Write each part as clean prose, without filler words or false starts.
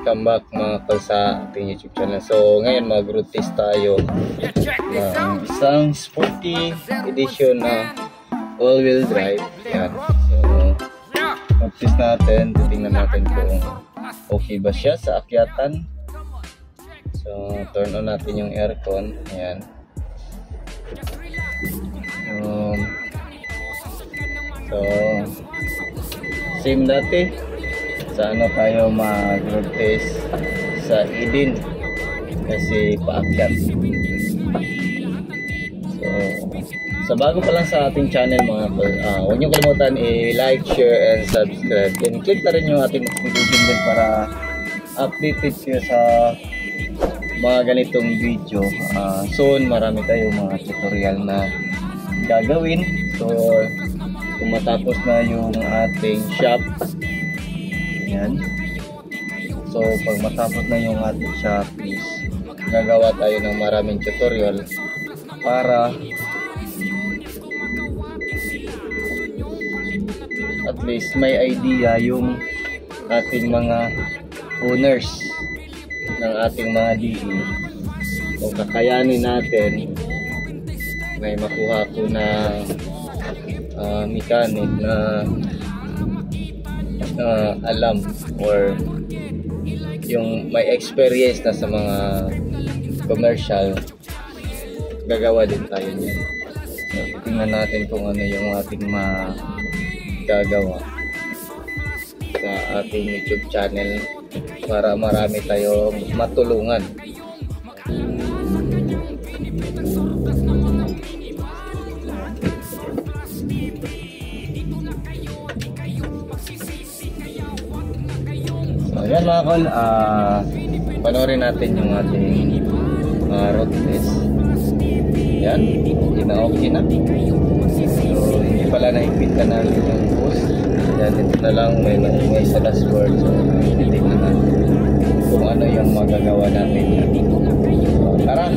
welcome back mga kal sa ating YouTube channel. So ngayon mag-road test tayo ng isang sporty edition na all-wheel drive. Yan. So mag-test natin, titingnan natin kung okay ba siya sa akyatan. So turn on natin yung aircon. Ayan. So same dati sa ano tayo mag-road test sa Eden kasi paakyat. So sa bago pa lang sa ating channel mga huwag nyo kalimutan i-like, share, and subscribe, and click na rin yung ating notification bell para updated kayo sa mga ganitong video. Soon marami tayong mga tutorial na gagawin. So kung matapos na yung ating shop, yan. So pag matapos na yung ating shop is gagawa tayo ng maraming tutorial para at least may idea yung ating mga owners ng ating mga DE kung kakayanin natin may makuha ko na mechanic na alam or yung may experience na sa mga commercial, gagawa din tayo niyan. So, tingnan natin kung ano yung ating magagawa sa ating YouTube channel para marami tayong matulungan. Ayan mga kol, panoorin natin yung ating road test. Ayan, okay na. So hindi pala naipita namin yung post. Ayan, ito na lang may sa dashboard. So titignan natin kung ano yung magagawa natin. So tara!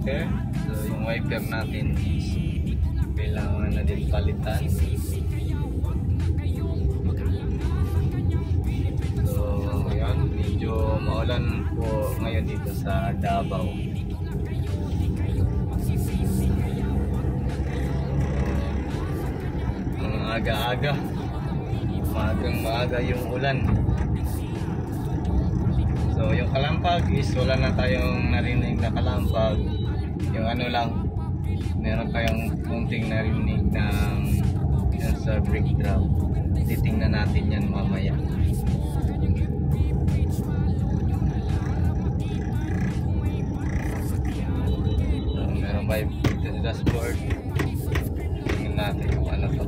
So yung wiper natin is kailangan na din palitan. So yan, medyo maulan po ngayon dito sa Davao. Ang aga-aga, maaga yung ulan. So yung kalampag is wala na tayong narinig na kalampag. Yung ano lang, meron tayong kunting narinig ng sa brake drop. Titingnan natin yan mamaya. So meron ba yung dashboard? Tingnan natin kung ano to.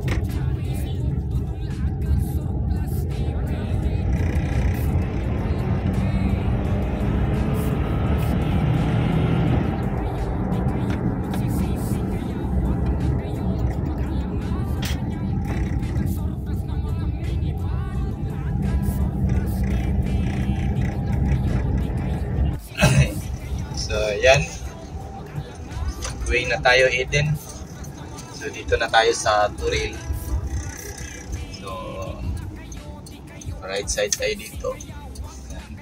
So yan, way na tayo Eden. So dito na tayo sa Turil. So right side tayo dito. Yan.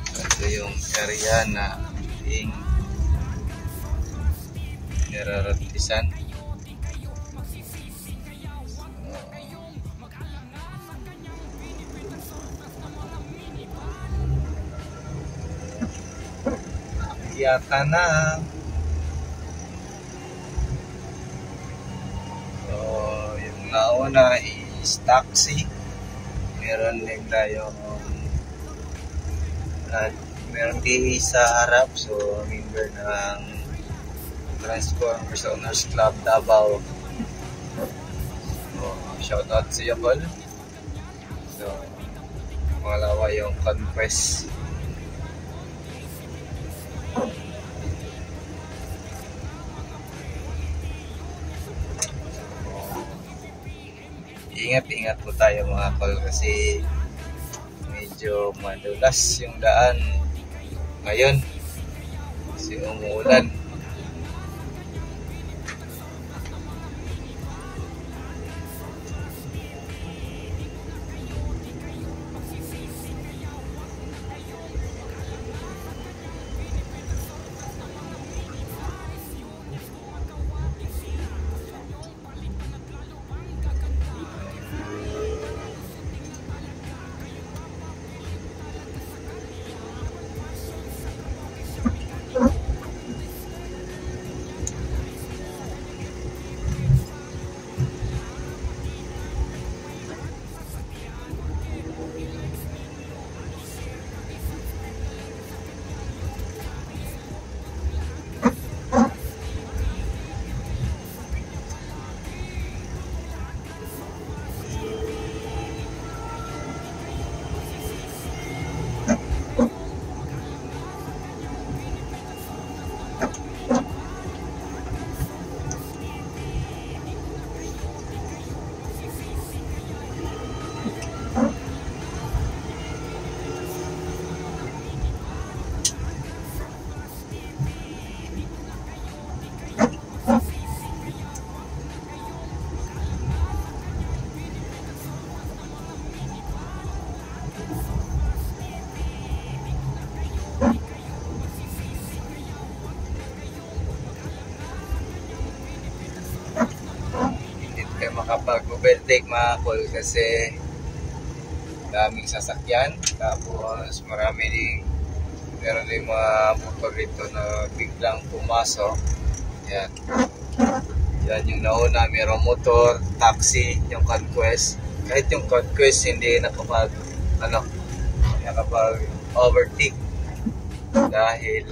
So ito yung area na ating niraratisan. akyatan na. So, yung nauna is taxi. Meron din tayong meron di sa harap. So, member ng Transformers Owners Club Davao. So, shout out sa iyo, Paul. So, pangalawa yung Conquest. Ingat-ingat po tayo mga Paul kasi medyo madulas yung daan ngayon kasi umuulan. Makapag-overtake mga Paul kasi daming sasakyan, tapos meron din mga motor dito na biglang pumasok. Yan yung nauna, merong motor, taxi, yung Conquest. Kahit yung Conquest hindi nakapag-overtake dahil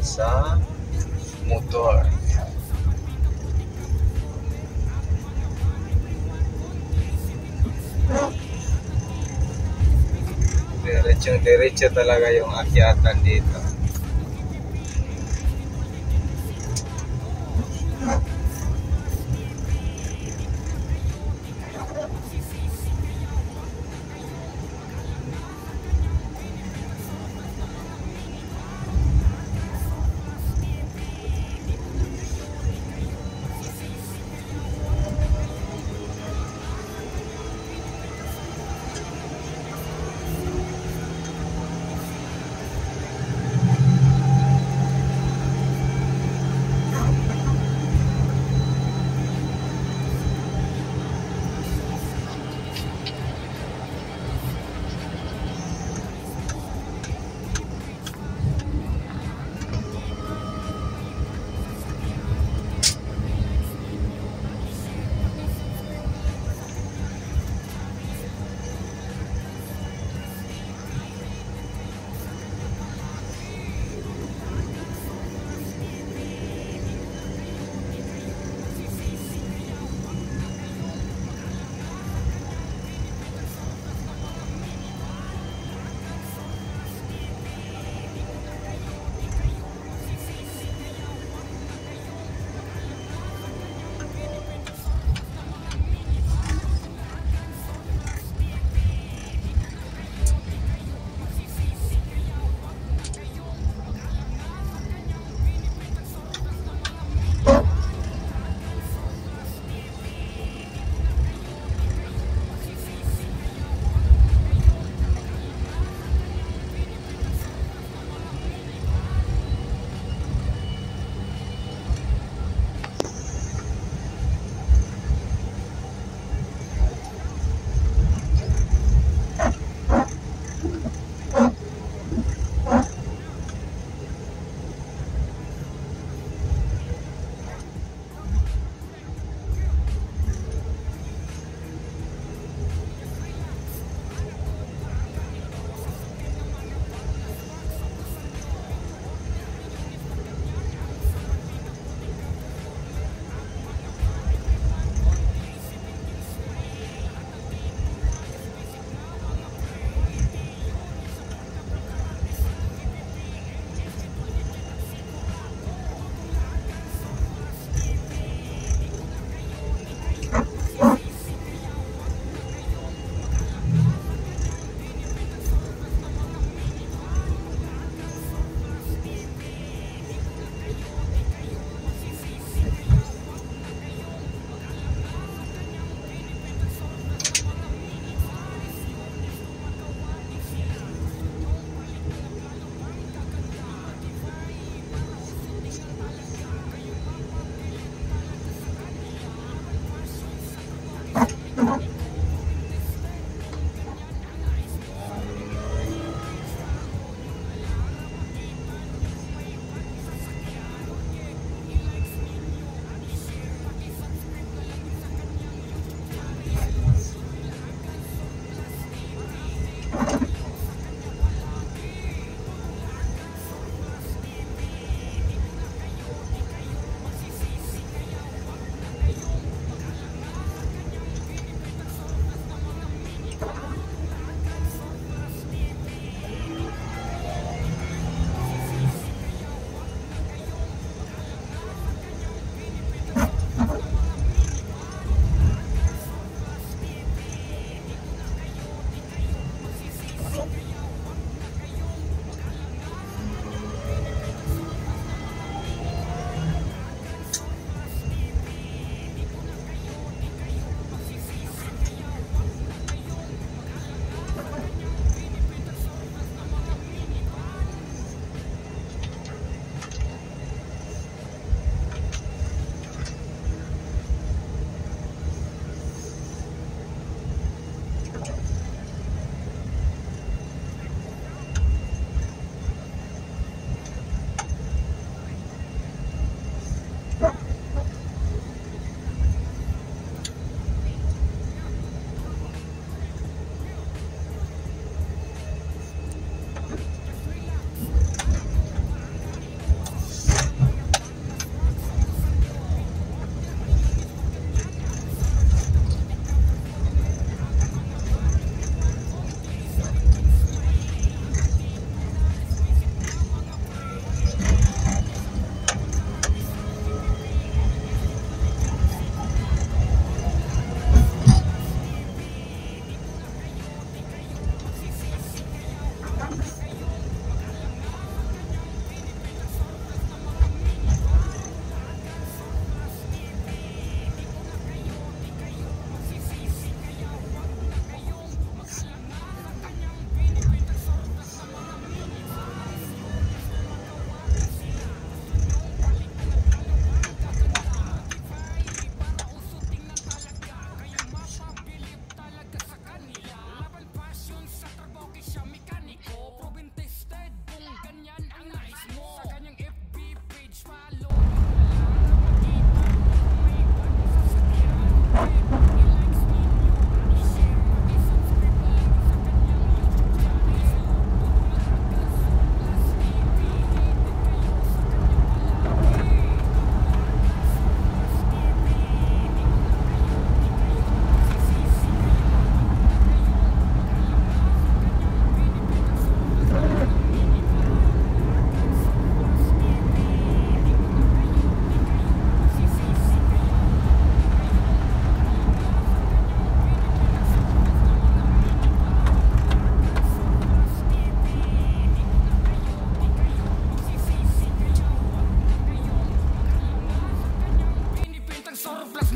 sa motor. Diretso talaga yung akyatan dito.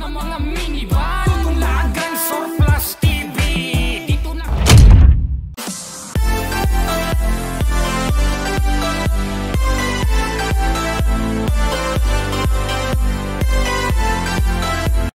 ng mga minivan.